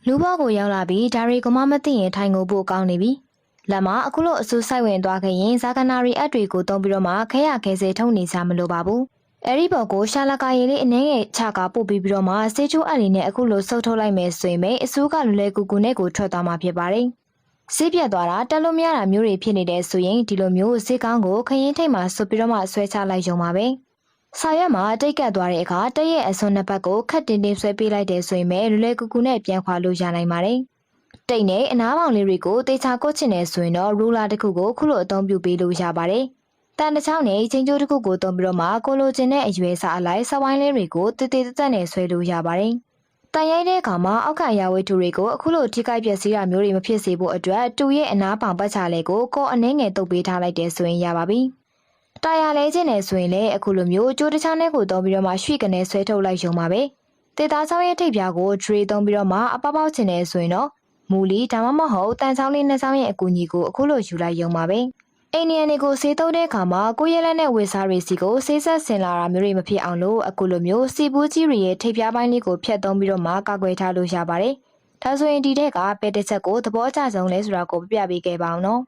လူဘောကိုရောက်လာပြီးဒါရီကမမသိရင်ထိုင်ငိုဖို့ကောင်းနေပြီလက်မအခုလိုအဆူဆိုင်ဝင်သွားခဲ့ရင်ဇာကနာရီအပ်တွေကိုတုံးပြီးတော့မှခဲရခဲစေထုံနေစားမလို့ပါဘူးအဲ့ဒီဘောကိုရှာလကာရီလေးအနှဲငယ်ချကာပို့ပြီးတော့မှစေချိုးအပ်လေးနဲ့အခုလိုဆုပ်ထုတ်လိုက်မယ်ဆိုရင်ပဲအဆူကလွယ်ကူကူနဲ့ကိုထွက်သွားမှာဖြစ်ပါတယ်ဆေးပြတ်သွားတာတက်လို့မရတာမျိုးတွေဖြစ်နေတဲ့ဆိုရင်ဒီလိုမျိုးဆေးကောင်းကိုခရင်ထိတ်မှာဆွပြီးတော့မှဆွဲချလိုက်ရုံပါပဲဆာရွက်မှာတိတ်ကတ်သွားတဲ့အခါတရက်အစွန်းနှစ်ပတ်ကိုခက်တင်တင်ဆွဲပေးလိုက်တယ်ဆိုရင်ပဲလွယ်လွယ်ကူကူနဲ့ပြန်ခွာလို့ရနိုင်ပါတယ်တိတ်နဲ့အနားပေါင်လေးတွေကိုတေချာကုတ်ချင်နေဆိုရင်တော့ရူလာတစ်ခုကိုခုလိုအသုံးပြုပေးလို့ရပါတယ်တန်တစ်ချောင်းနဲ့ချင်းကျိုးတစ်ခုကိုသုံးပြီးတော့မှကိုလိုချင်တဲ့အရွယ်စားအလိုက်စဝိုင်းလေးတွေကိုတည်တည်တက်နဲ့ဆွဲလို့ရပါတယ်တန်ရိုက်တဲ့အခါမှာအောက်ခံရာဝေးတူတွေကိုအခုလိုထိခိုက်ပျက်စီးတာမျိုးတွေမဖြစ်စေဖို့အတွက်တူရဲ့အနားပေါင်ပတ်ချာလေးကိုကောအနှဲငယ်တုပ်ပေးထားလိုက်တယ်ဆိုရင်ရပါပြီတာယာလဲခြင်းနဲ့ဆိုရင်လည်းအခုလိုမျိုးကျိုးတစ်ချောင်းနဲ့ကိုသုံးပြီးတော့မှရွှေကနေဆွဲထုတ်လိုက်ရုံပါပဲတေသားချောင်းရဲ့ထိပ်ပြားကိုဒရီသုံးပြီးတော့မှအပေါက်ပေါက်ခြင်းနဲ့ဆိုရင်တော့မူလီဒါမှမဟုတ်တန်ချောင်းလေးနှစ်ချောင်းရဲ့အကူအညီကိုအခုလိုယူလိုက်ရုံပါပဲအိန္ဒိယန်တွေကိုဆေးသုံးတဲ့အခါမှာကိုရဲလက်နဲ့ဝေစားတွေစီကိုဆေးဆက်ဆင်လာတာမျိုးတွေမဖြစ်အောင်လို့အခုလိုမျိုးစီပူးကြီးတွေရဲ့ထိပ်ပြားပိုင်းလေးကိုဖြတ်သုံးပြီးတော့မှကာကွယ်ထားလို့ရပါတယ်ဒါဆိုရင်ဒီထက်ကပဲတစ်ချက်ကိုသဘောကျဆုံးလဲဆိုတာကိုပြပြပေးခဲ့ပါအောင်နော်